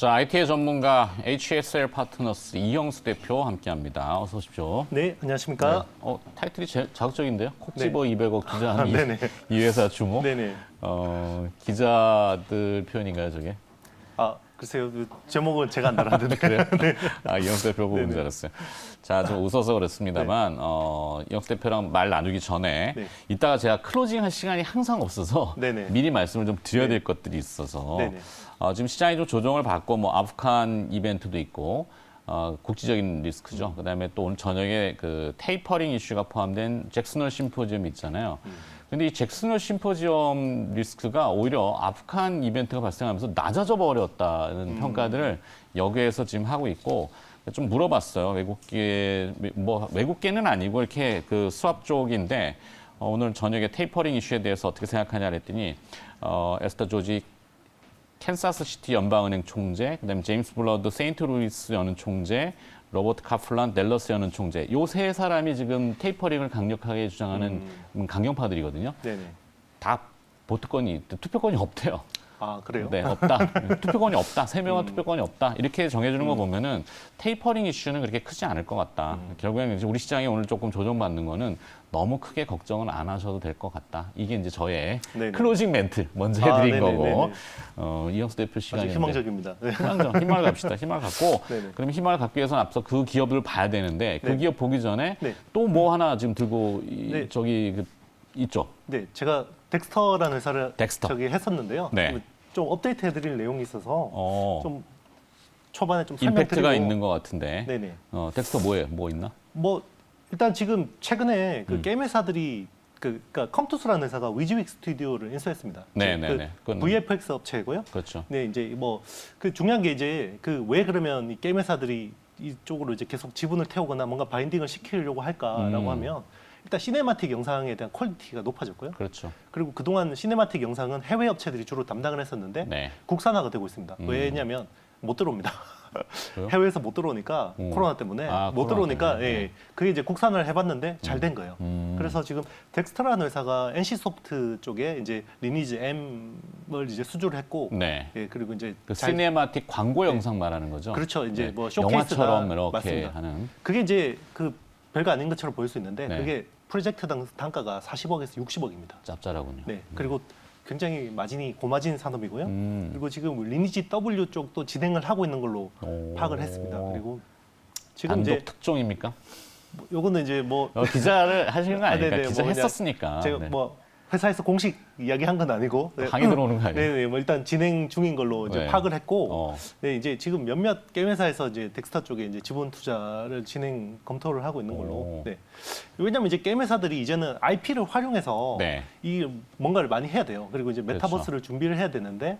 자, IT의 전문가 HSL 파트너스 이형수 대표 함께합니다. 어서 오십시오. 네, 안녕하십니까? 네. 타이틀이 제일 자극적인데요. 콕 네. 집어 200억 투자한 네네. 이 회사 주모. 네네. 기자들 표현인가요, 저게? 아, 글쎄요. 그 제목은 제가 안 달았는데. 그래요? 네. 이형수 대표 보는 줄 알았어요. 자, 좀 웃어서 그렇습니다만, 이형수 대표랑 말 나누기 전에 네. 이따가 제가 클로징 할 시간이 항상 없어서 네네. 미리 말씀을 좀 드려야 될 것들이 있어서 네네. 지금 시장이 좀 조정을 받고 뭐 아프간 이벤트도 있고 국지적인 리스크죠. 그다음에 또 오늘 저녁에 그 테이퍼링 이슈가 포함된 잭슨홀 심포지엄이 있잖아요. 근데 이 잭슨홀 심포지엄 리스크가 오히려 아프간 이벤트가 발생하면서 낮아져 버렸다는 평가들을 여기에서 지금 하고 있고 좀 물어봤어요. 외국계는 아니고 이렇게 그 수압 쪽인데 오늘 저녁에 테이퍼링 이슈에 대해서 어떻게 생각하냐 그랬더니 에스터 조지 캔사스시티 연방은행 총재, 그다음에 제임스 블러드 세인트루이스 연은 총재, 로버트 카플란 댈러스 연은 총재. 요 세 사람이 지금 테이퍼링을 강력하게 주장하는 강경파들이거든요. 네네. 다 투표권이 없대요. 아, 그래요? 네, 없다. 투표권이 없다. 3명은 투표권이 없다. 이렇게 정해주는 거 보면은 테이퍼링 이슈는 그렇게 크지 않을 것 같다. 결국에는 이제 우리 시장이 오늘 조금 조정받는 거는 너무 크게 걱정은 안 하셔도 될 것 같다. 이게 이제 저의 네네. 클로징 멘트 먼저 해드린 거고. 네네네네. 이형수 대표 아주 시간인데. 희망적입니다. 네. 희망을 갑시다. 희망을 갖고. 네네. 그럼 희망을 갖기 위해서는 앞서 그 기업을 봐야 되는데 그 네. 기업 보기 전에 네. 또 뭐 하나 지금 들고 네. 있죠. 네, 제가 덱스터라는 회사를 덱스터. 저기 했었는데요. 네. 좀 업데이트 해드릴 내용이 있어서 좀 초반에 좀 임팩트가 설명드리고. 있는 것 같은데. 네네. 덱스터 뭐예요? 뭐 있나? 뭐 일단 지금 최근에 그 게임 회사들이 그러니까 컴투스라는 회사가 위즈윅 스튜디오를 인수했습니다. 네네네. 그 VFX 업체고요. 그렇죠. 네, 이제 뭐 그 중요한 게 이제 그 왜 그러면 이 게임 회사들이 이쪽으로 이제 계속 지분을 태우거나 뭔가 바인딩을 시키려고 할까라고 하면 일단 시네마틱 영상에 대한 퀄리티가 높아졌고요. 그렇죠. 그리고 그동안 시네마틱 영상은 해외 업체들이 주로 담당을 했었는데 네. 국산화가 되고 있습니다. 왜냐면 못 들어옵니다. 그래요? 해외에서 못 들어오니까 코로나 때문에 못 코로나 들어오니까 때문에. 예, 그게 이제 국산화를 해봤는데 잘 된 거예요. 그래서 지금 덱스터라는 회사가 NC소프트 쪽에 이제 리니지 M을 이제 수주를 했고, 네. 예, 그리고 이제 그 시네마틱 광고 영상 말하는 거죠? 그렇죠. 이제 네. 뭐 쇼케이스가 영화처럼 이렇게 맞습니다. 하는. 그게 이제 그 별거 아닌 것처럼 보일 수 있는데 네. 그게 프로젝트 단가가 40억에서 60억입니다. 짭짤하군요. 네, 그리고 굉장히 마진이 고마진 산업이고요. 음. 그리고 지금 리니지 W 쪽도 진행을 하고 있는 걸로 파악을 했습니다. 그리고 지금 단독 이제 특종입니까? 요거는 이제 뭐 기자를 하시는 거 아닙니까? 네네, 기자 뭐 그냥 했었으니까. 제가 네. 뭐 회사에서 공식 이야기한 건 아니고 항의 들어오는 거 아니에요? 네네, 뭐 일단 진행 중인 걸로 이제 네. 파악을 했고, 어. 네, 이제 지금 몇몇 게임 회사에서 이제 덱스터 쪽에 이제 지분 투자를 진행 검토를 하고 있는 걸로. 오. 네. 왜냐면 이제 게임 회사들이 이제는 IP를 활용해서 네. 이 뭔가를 많이 해야 돼요. 그리고 이제 메타버스를 준비를 해야 되는데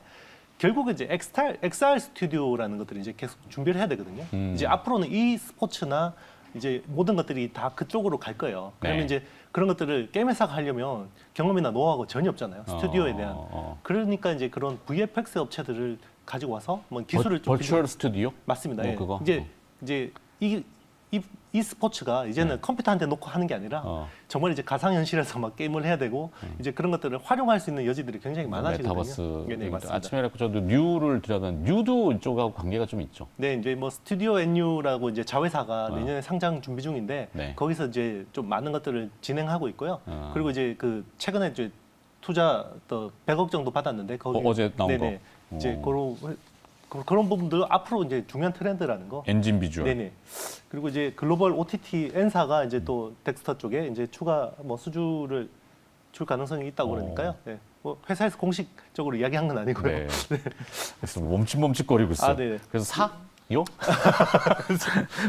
결국은 이제 XR 스튜디오라는 것들이 이제 계속 준비를 해야 되거든요. 이제 앞으로는 이 스포츠나 이제 모든 것들이 다 그쪽으로 갈 거예요. 그러면 네. 이제 그런 것들을 게임 회사가 하려면 경험이나 노하우가 전혀 없잖아요. 스튜디오에 대한. 그러니까 이제 그런 VFX 업체들을 가지고 와서 뭐 기술을 좀 버추얼 스튜디오? 맞습니다. 뭐 예. 그거? 이제 이 스포츠가 이제는 컴퓨터한테 놓고 하는 게 아니라 정말 이제 가상현실에서 막 게임을 해야 되고 이제 그런 것들을 활용할 수 있는 여지들이 굉장히 많아지거든요. 메타버스. 네, 맞습니다. 아침에 저도 뉴를 들여다봤는데 뉴도 이쪽하고 관계가 좀 있죠. 네, 이제 뭐 스튜디오 NU라고 이제 자회사가 내년에 상장 준비 중인데 네. 거기서 이제 좀 많은 것들을 진행하고 있고요. 그리고 이제 그 최근에 이제 투자 또 100억 정도 받았는데 거기 어제 나온 네네. 거. 이제 그런 부분들 앞으로 이제 중요한 트렌드라는 거. 엔진 비주얼. 네네. 그리고 이제 글로벌 OTT N사가 이제 또 덱스터 쪽에 이제 추가 뭐 수주를 줄 가능성이 있다고 그러니까요. 네. 뭐 회사에서 공식적으로 이야기한 건 아니고요. 네. 그래서 멈칫멈칫거리고 있어요. 아, 네. 그래서 사요?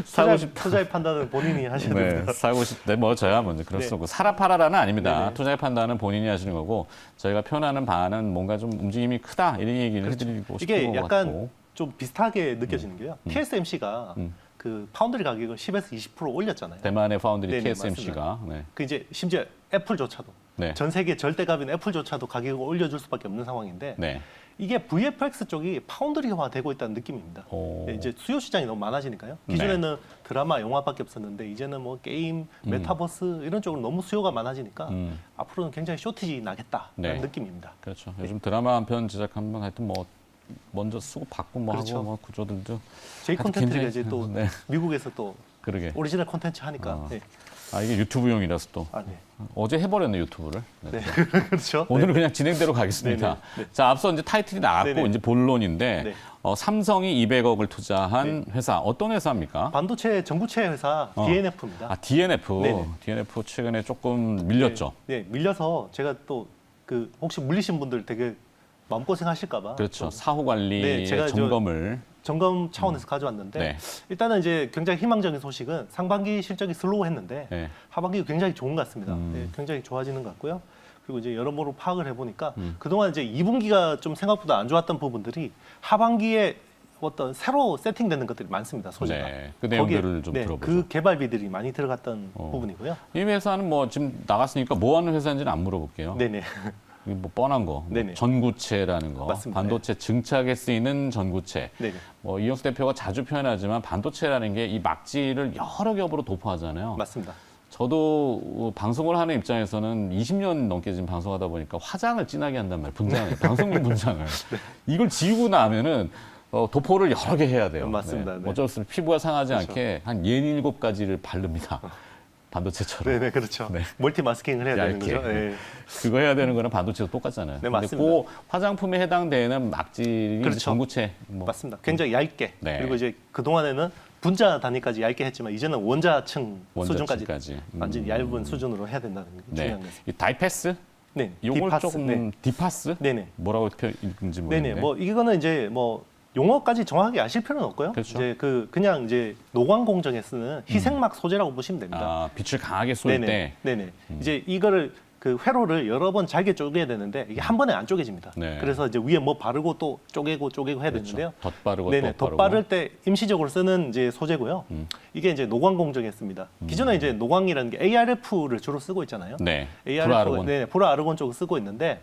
사고 싶다. 투자의 판단은 본인이 하셔야 됩니다. 네, 사고 싶대. 뭐 저야 먼저 그럴 수 없고 사라 팔아라는 아닙니다. 네네. 투자의 판단은 본인이 하시는 거고 저희가 표현하는 바는 뭔가 좀 움직임이 크다 이런 얘기를 해드리고 싶은 이게 것 약간 같고. 좀 비슷하게 느껴지는 게요. TSMC가 그 파운드리 가격을 10에서 20% 올렸잖아요. 대만의 파운드리 네네, TSMC가. 네. 그 이제 심지어 애플조차도 네. 전 세계 절대값인 애플조차도 가격을 올려줄 수밖에 없는 상황인데 네. 이게 VFX 쪽이 파운드리화 되고 있다는 느낌입니다. 오. 네, 이제 수요 시장이 너무 많아지니까요. 네. 기존에는 드라마, 영화밖에 없었는데 이제는 뭐 게임, 메타버스 이런 쪽으로 너무 수요가 많아지니까 앞으로는 굉장히 쇼티지 나겠다라는 네. 느낌입니다. 그렇죠. 요즘 드라마 한 편 제작하면 하여튼 뭐 먼저 쓰고 받고 뭐 그렇죠. 하고 뭐 구조들도 J 하여튼 콘텐츠가 굉장히- 이제 또 네. 미국에서 또 그러게. 오리지널 콘텐츠 하니까. 네. 아 이게 유튜브용이라서 또 아, 네. 어제 해버렸네 유튜브를. 네. 네. 그렇죠. 오늘은 그냥 진행대로 가겠습니다. 네, 네, 네. 자, 앞서 이제 타이틀이 나왔고 네, 네. 이제 본론인데 네. 삼성이 200억을 투자한 회사 어떤 회사입니까? 반도체 전구체 회사 DNF입니다. 아, DNF. 네, 네. DNF 최근에 조금 밀렸죠. 네, 밀려서 제가 또 그 혹시 물리신 분들 되게 마음고생 하실까봐. 그렇죠. 사후 관리 네, 제가 점검을. 점검 차원에서 가져왔는데 네. 일단은 이제 굉장히 희망적인 소식은 상반기 실적이 슬로우했는데 네. 하반기가 굉장히 좋은 것 같습니다. 네, 굉장히 좋아지는 것 같고요. 그리고 이제 여러모로 파악을 해보니까 그동안 이제 2분기가 좀 생각보다 안 좋았던 부분들이 하반기에 어떤 새로 세팅되는 것들이 많습니다. 소재가. 네, 그 내용들을 좀 들어보죠. 그 개발비들이 많이 들어갔던 부분이고요. 이 회사는 뭐 지금 나갔으니까 뭐 하는 회사인지는 안 물어볼게요. 네네. 이게 뭐 뻔한 거. 뭐 네네. 전구체라는 거. 맞습니다. 반도체 증착에 쓰이는 전구체. 네네. 뭐 이영수 대표가 자주 표현하지만 반도체라는 게 이 막지를 여러 겹으로 도포하잖아요. 맞습니다. 저도 방송을 하는 입장에서는 20년 넘게 지금 방송하다 보니까 화장을 진하게 한단 말이에요. 분장을, 방송용 분장을. 이걸 지우고 나면은 도포를 여러 개 해야 돼요. 맞습니다. 네. 어쩔 수 없이 피부가 상하지 그렇죠. 않게 한 67가지를 바릅니다. 반도체처럼. 네네 그렇죠. 네. 멀티 마스킹을 해야 되는 얇게. 거죠. 네. 그거 해야 되는 거는 반도체도 똑같잖아요. 네, 근데 맞습니다. 그 화장품에 해당되는 막질이 그렇죠. 전구체. 뭐 맞습니다. 굉장히 얇게. 네. 그리고 이제 그 동안에는 분자 단위까지 얇게 했지만 이제는 원자층 수준까지 원자층까지. 완전 얇은 수준으로 해야 된다는 게 네. 중요한 거죠. 이 다이패스? 네. 요걸 디파스. 조금 네. 디파스? 네네. 뭐라고 읽는지 모르겠는데. 네네. 뭐 이거는 이제 뭐 용어까지 정확하게 아실 필요는 없고요. 그렇죠. 이제 그냥 이제 노광 공정에 쓰는 희생막 소재라고 보시면 됩니다. 아, 빛을 강하게 쏠 네네. 때. 네네. 이제 이거를 그 회로를 여러 번 잘게 쪼개야 되는데 이게 한 번에 안 쪼개집니다. 네. 그래서 이제 위에 뭐 바르고 또 쪼개고 해야 되는데요. 덧 바르고 네네, 덧 덧 바르고. 바를 때 임시적으로 쓰는 이제 소재고요. 이게 이제 노광 공정에 씁니다. 기존에 이제 노광이라는 게 ARF를 주로 쓰고 있잖아요. 네. ARF, 불아르곤. 네, 불아르곤 쪽을 쓰고 있는데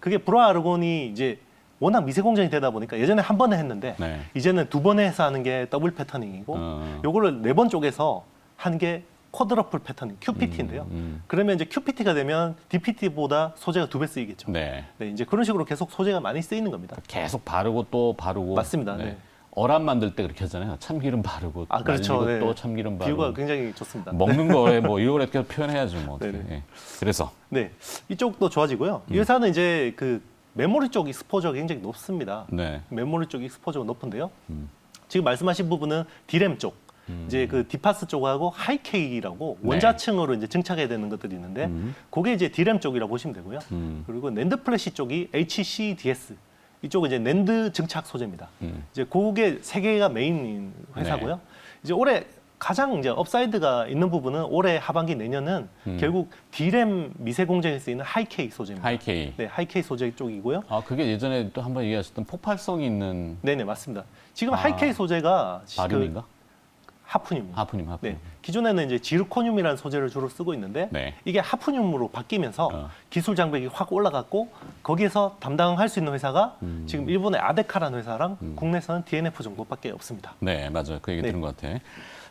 그게 불아르곤이 이제 워낙 미세 공정이 되다 보니까 예전에 한 번에 했는데 네. 이제는 두 번에 해서 하는 게 더블 패터닝이고 요거를 네 번 쪼개서 한 게 쿼드러플 패터닝 QPT인데요. 그러면 이제 QPT가 되면 DPT보다 소재가 2배 쓰이겠죠. 네. 네, 이제 그런 식으로 계속 소재가 많이 쓰이는 겁니다. 계속 바르고 또 바르고. 맞습니다. 네. 어란 만들 때 그렇게 하잖아요. 참기름 바르고 아, 그렇죠. 말리고 네. 또 참기름 바르고. 비유가 굉장히 좋습니다. 먹는 거에 뭐 이걸 어떻게 표현해야죠, 뭐 어떻게. 네네. 예. 그래서 네, 이쪽도 좋아지고요. 이 회사는 이제 그 메모리 쪽 익스포저가 굉장히 높습니다. 네. 메모리 쪽 익스포저가 높은데요. 지금 말씀하신 부분은 디램 쪽, 이제 그 디파스 쪽하고 하이케이라고 네. 원자층으로 이제 증착해야 되는 것들이 있는데, 그게 이제 디램 쪽이라고 보시면 되고요. 그리고 낸드 플래시 쪽이 HCDS. 이쪽은 이제 낸드 증착 소재입니다. 이제 그게 세 개가 메인인 회사고요. 네. 이제 올해 가장 이제 업사이드가 있는 부분은 올해 하반기 내년은 결국 디램 미세 공정에 쓰이는 하이케이 소재입니다. 하이케이. 네, 하이케이 소재 쪽이고요. 아, 그게 예전에 또 한번 얘기하셨던 폭발성이 있는 네네 맞습니다. 지금 아, 하이케이 소재가 바륨인가? 하프늄입니다. 하프늄. 네, 기존에는 이제 지르코늄이라는 소재를 주로 쓰고 있는데 네. 이게 하프늄으로 바뀌면서 어. 기술 장벽이 확 올라갔고 거기에서 담당할 수 있는 회사가 지금 일본의 아데카라는 회사랑 국내에서는 DNF 정도밖에 없습니다. 네, 맞아요. 그 얘기 네. 들은 것 같아.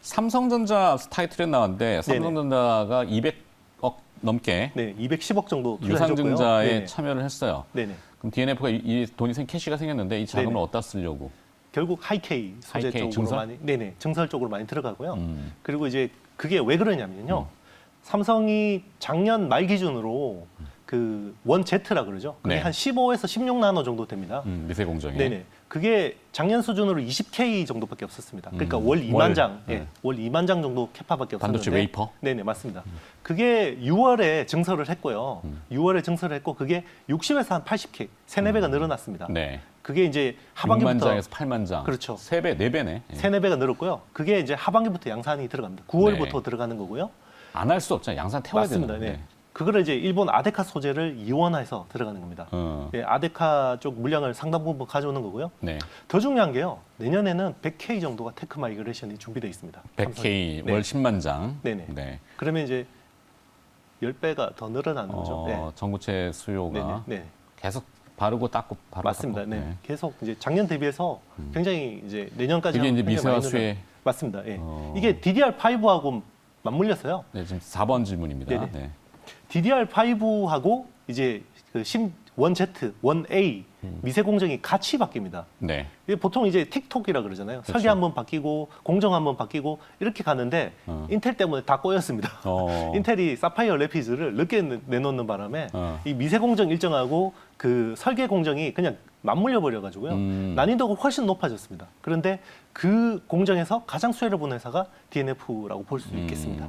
삼성전자 타이틀에 나왔는데 삼성전자가 200억 넘게 네, 210억 정도 투자해줬고요. 유상증자에 네네. 참여를 했어요. 네네. 그럼 DNF가 이 돈이 캐시가 생겼는데 이 자금을 네네. 어디다 쓰려고? 결국 하이케이 소재 하이케이, 쪽으로 증설? 많이, 네네, 증설 쪽으로 많이 들어가고요. 그리고 이제 그게 왜 그러냐면요. 삼성이 작년 말 기준으로 그 원제트라 그러죠. 그게 네. 한 15에서 16나노 정도 됩니다. 미세 공정에. 네네. 그게 작년 수준으로 20K 정도밖에 없었습니다. 그러니까 월 2만 월, 장, 네. 예, 월 2만 장 정도 캐파밖에 없었는데. 반도체 웨이퍼? 네네 맞습니다. 그게 6월에 증설을 했고요. 6월에 증설을 했고 그게 60에서 한 80K, 3-4배가 늘어났습니다. 네. 그게 이제 6만 하반기부터 장에서 8만 장. 그렇죠. 3배, 4배네. 3-4배가 늘었고요. 그게 이제 하반기부터 양산이 들어갑니다. 9월부터 들어가는 거고요. 안 할 수 없잖아요. 양산 태워야 맞습니다. 되는데. 네. 그거를 이제 일본 아데카 소재를 이원화해서 들어가는 겁니다. 예, 아데카 쪽 물량을 상당 부분 가져오는 거고요. 네. 더 중요한 게요. 내년에는 100K 정도가 테크 마이그레이션이 준비되어 있습니다. 100K 네. 월 10만 장. 네네. 네. 그러면 이제 10배가 더 늘어나는 거죠. 네. 전구체 수요가 네네. 네. 계속 바르고 닦고 바르고 맞습니다. 닦고. 네. 계속 이제 작년 대비해서 굉장히 이제 내년까지 그게 이제 굉장히 미세화 많이 늘어나요. 수혜. 맞습니다. 예. 이게 DDR5하고 맞물렸어요. 네, 지금 4번 질문입니다. 네네. 네. DDR5하고 이제 그 1Z, 1A 미세 공정이 같이 바뀝니다. 네. 이게 보통 이제 틱톡이라 그러잖아요. 그렇죠. 설계 한번 바뀌고 공정 한번 바뀌고 이렇게 가는데 인텔 때문에 다 꼬였습니다. 인텔이 사파이어 레피즈를 늦게 내놓는 바람에 이 미세 공정 일정하고 그 설계 공정이 그냥 맞물려 버려 가지고요. 난이도가 훨씬 높아졌습니다. 그런데 그 공정에서 가장 수혜를 본 회사가 DNF라고 볼 수 있겠습니다.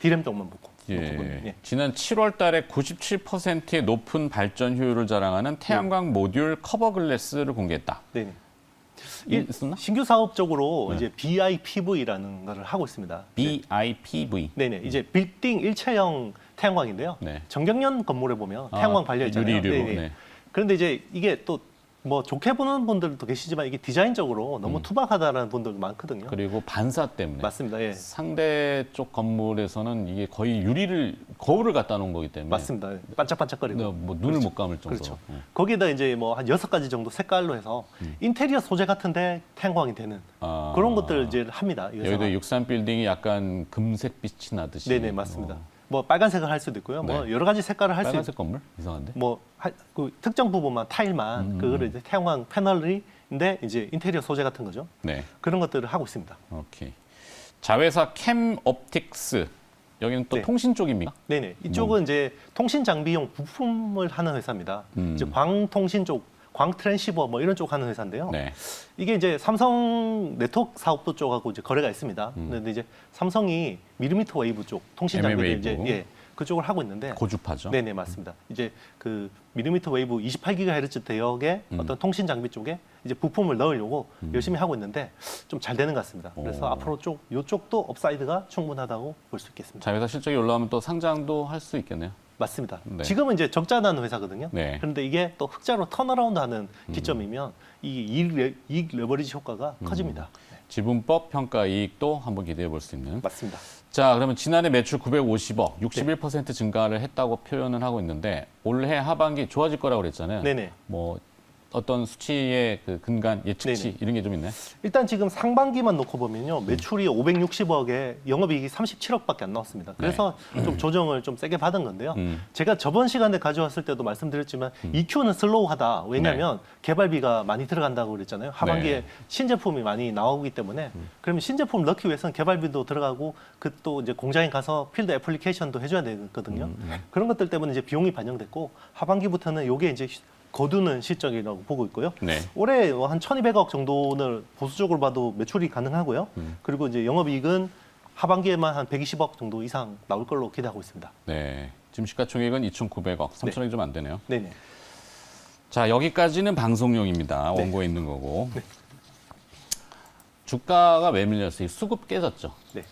D램 쪽만 보고. 예. 지난 7월 달에 97%의 높은 발전 효율을 자랑하는 태양광 모듈 커버 글래스를 공개했다. 네. 있었나? 신규 사업적으로 이제 BIPV라는 것을 하고 있습니다. BIPV. 네네. 이제 빌딩 일체형 태양광인데요. 네. 정경련 건물에 보면 태양광 발려 있잖아요. 유리로. 네네. 네. 그런데 이제 이게 또 뭐 좋게 보는 분들도 계시지만 이게 디자인적으로 너무 투박하다라는 분들도 많거든요. 그리고 반사 때문에. 맞습니다. 예. 상대 쪽 건물에서는 이게 거의 거울을 갖다 놓은 거기 때문에. 맞습니다. 반짝반짝거리고. 뭐 눈을 못 감을 정도로. 그렇죠. 거기에다 이제 뭐 한 6가지 정도 색깔로 해서 인테리어 소재 같은데 태양광이 되는 그런 것들을 이제 합니다. 이 회사가. 여기도 63 빌딩이 약간 금색빛이 나듯이. 네네, 맞습니다. 뭐 빨간색을 할 수도 있고요. 뭐 네. 여러 가지 색깔을 할 수 빨간색 건물? 이상한데? 그 특정 부분만 타일만 그거를 이제 태양광 패널인데 이제 인테리어 소재 같은 거죠. 네. 그런 것들을 하고 있습니다. 오케이. 자회사 캠옵틱스. 여기는 또 네. 통신 쪽입니까? 네네. 이쪽은 이제 통신 장비용 부품을 하는 회사입니다. 이제 광통신 쪽, 광 트랜시버 뭐 이런 쪽 하는 회사인데요. 네. 이게 이제 삼성 네트워크 사업부 쪽하고 이제 거래가 있습니다. 그런데 이제 삼성이 밀리미터 웨이브 쪽 통신 장비를 이제 웨이브. 그쪽을 하고 있는데 고주파죠. 네네 맞습니다. 이제 그 밀리미터 웨이브 28GHz 대역의 어떤 통신 장비 쪽에 이제 부품을 넣으려고 열심히 하고 있는데 좀 잘 되는 것 같습니다. 그래서 오. 앞으로 이쪽도 업사이드가 충분하다고 볼 수 있겠습니다. 자회사 실적이 올라오면 또 상장도 할 수 있겠네요. 맞습니다. 네. 지금은 이제 적자 나는 회사거든요. 네. 그런데 이게 또 흑자로 턴어라운드 하는 기점이면 이 이익 레버리지 효과가 커집니다. 네, 지분법 평가 이익도 한번 기대해 볼 수 있는. 맞습니다. 자, 그러면 지난해 매출 950억, 61% 증가를 했다고 표현을 하고 있는데 올해 하반기 좋아질 거라고 그랬잖아요. 네네. 뭐 어떤 수치의 그 근간 예측치 네네. 이런 게 좀 있나요? 일단 지금 상반기만 놓고 보면요. 매출이 560억에 영업이익이 37억밖에 안 나왔습니다. 그래서 좀 조정을 좀 세게 받은 건데요. 제가 저번 시간에 가져왔을 때도 말씀드렸지만 EQ는 슬로우하다. 왜냐하면 개발비가 많이 들어간다고 그랬잖아요. 하반기에 네. 신제품이 많이 나오기 때문에 그러면 신제품 넣기 위해서는 개발비도 들어가고 그 또 이제 공장에 가서 필드 애플리케이션도 해줘야 되거든요. 그런 것들 때문에 이제 비용이 반영됐고 하반기부터는 이게 이제 거두는 실적이라고 보고 있고요. 네. 올해 한 1,200억 정도는 보수적으로 봐도 매출이 가능하고요. 그리고 이제 영업이익은 하반기에만 한 120억 정도 이상 나올 걸로 기대하고 있습니다. 네. 지금 시가총액은 2,900억, 3,000억이 좀 안 되네요. 네네. 자, 여기까지는 방송용입니다. 네. 원고에 있는 거고. 주가가 왜 밀렸어요? 수급 깨졌죠. 네.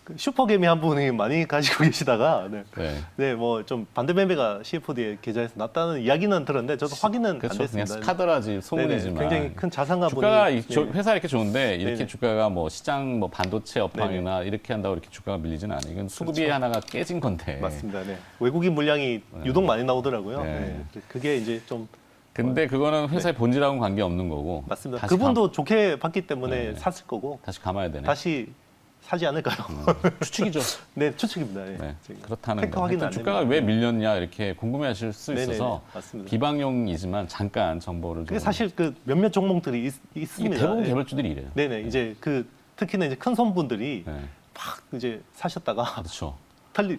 그 슈퍼개미 한 분이 많이 가지고 계시다가 네. 뭐 좀 반대 매매가 CFD의 계좌에서 났다는 이야기는 들었는데 저도 확인은 안 그렇죠. 됐습니다. 그냥 스카드라지 소문이지만. 네네. 굉장히 큰 자산가분이 주가가 네네. 회사 이렇게 좋은데 이렇게 네네. 주가가 뭐 시장 뭐 반도체 업황이나 이렇게 한다고 이렇게 주가가 밀리지는 않아요. 이건 수급이 그렇죠. 하나가 깨진 건데. 맞습니다. 네. 외국인 물량이 유독 많이 나오더라고요. 네. 네. 그게 이제 좀 근데 그거는 회사의 본질하고는 관계 없는 거고. 맞습니다. 다시 그분도 좋게 봤기 때문에 네. 샀을 거고 다시 감아야 되네. 다시 사지 않을까요? 추측이죠. 네, 추측입니다. 네. 네, 지금 그렇다는 팩트 거. 확인은 하여튼 안 주가가 됩니다. 왜 밀렸냐 이렇게 궁금해하실 수 네네네. 있어서 맞습니다. 비방용이지만 잠깐 정보를 그게 좀. 사실 그 몇몇 종목들이 이게 있습니다. 대부분 네. 개발주들이 이래요. 네네. 이제 그 특히나 이제 큰 손분들이 네. 막 이제 사셨다가 그렇죠.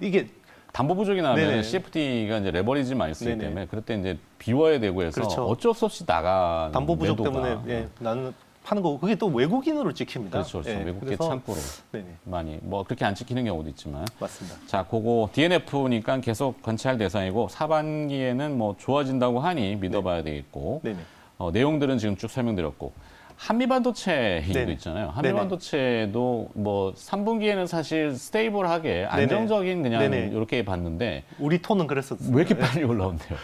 이게 담보 부족이 나면 네네. CFD가 이제 레버리지 많이 쓰기 네네. 때문에 그럴 때 이제 비워야 되고 해서 그렇죠. 어쩔 수 없이 나가. 담보 부족 때문에 나는 파는 거고 그게 또 외국인으로 찍힙니다. 그렇죠. 예, 외국계 그래서 창고로 네네. 많이 뭐 그렇게 안 찍히는 경우도 있지만. 맞습니다. 자, 그거 DNF니까 계속 관찰 대상이고 사반기에는 뭐 좋아진다고 하니 믿어봐야 되겠고 네네. 내용들은 지금 쭉 설명드렸고 한미반도체 얘기도 네네. 있잖아요. 한미반도체도 뭐 3분기에는 사실 스테이블하게 안정적인 그냥 네네. 이렇게 봤는데 우리 톤은 그랬었어요. 왜 이렇게 빨리 올라온대요?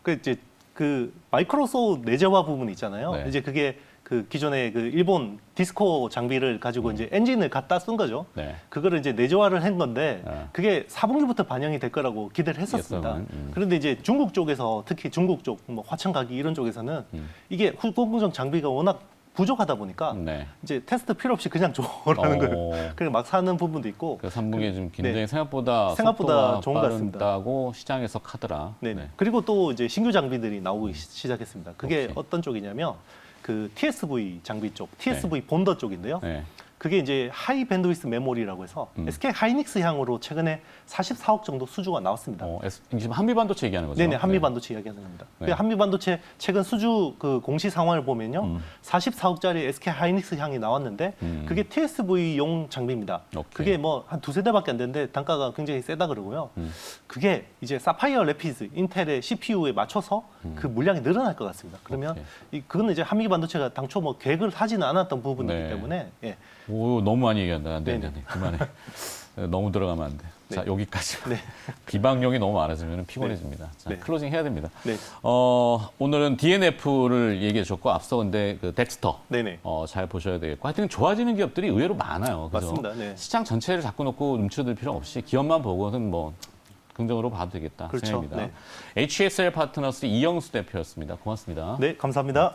그 이제 그 마이크로소프트 내재화 부분 있잖아요. 네. 이제 그게 그 기존의 그 일본 디스코 장비를 가지고 이제 엔진을 갖다 쓴 거죠. 네. 그거를 이제 내재화를 한 건데 네. 그게 4분기부터 반영이 될 거라고 기대를 했었습니다. 예상은, 그런데 이제 중국 쪽에서 특히 중국 쪽, 뭐 화천가기 이런 쪽에서는 이게 후공정 장비가 워낙 부족하다 보니까 네. 이제 테스트 필요 없이 그냥 줘라는 거예요. 그래서 막 사는 부분도 있고. 그 3분기에 좀 굉장히 네. 생각보다 생각보다 좋은 것 같습니다. 빠르다고 시장에서 카더라. 네. 네. 그리고 또 이제 신규 장비들이 나오기 시작했습니다. 그게 오케이. 어떤 쪽이냐면 그 TSV 장비 쪽, TSV 본더 쪽인데요. 네. 그게 이제 하이 밴드위스 메모리라고 해서 SK 하이닉스 향으로 최근에 44억 정도 수주가 나왔습니다. 지금 한미반도체 얘기하는 거죠? 네네, 한미 반도체 이야기하는 겁니다. 네. 그 한미 반도체 최근 수주 그 공시 상황을 보면요, 44억짜리 SK 하이닉스 향이 나왔는데 그게 TSV용 장비입니다. 오케이. 그게 뭐 한 두세 대밖에 안 되는데 단가가 굉장히 세다 그러고요. 그게 이제 사파이어 래피드 인텔의 CPU에 맞춰서 그 물량이 늘어날 것 같습니다. 그러면 그거는 이제 한미 반도체가 당초 뭐 계획을 하지는 않았던 부분이기 네. 때문에 예. 오, 너무 많이 얘기한다. 안 돼, 안 돼, 네네. 그만해. 너무 들어가면 안 돼. 자, 네. 여기까지. 네. 비방용이 너무 많아지면 피곤해집니다. 자, 네. 클로징 해야 됩니다. 네. 오늘은 DNF를 얘기해 줬고, 앞서 근데 그 덱스터. 네네. 잘 보셔야 되겠고. 하여튼 좋아지는 기업들이 의외로 많아요. 그래서 맞습니다. 네. 시장 전체를 자꾸 놓고 눈치들 필요 없이 기업만 보고는 뭐 긍정으로 봐도 되겠다 그렇죠. 생각입니다. 네. HSL 파트너스 이영수 대표였습니다. 고맙습니다. 네, 감사합니다.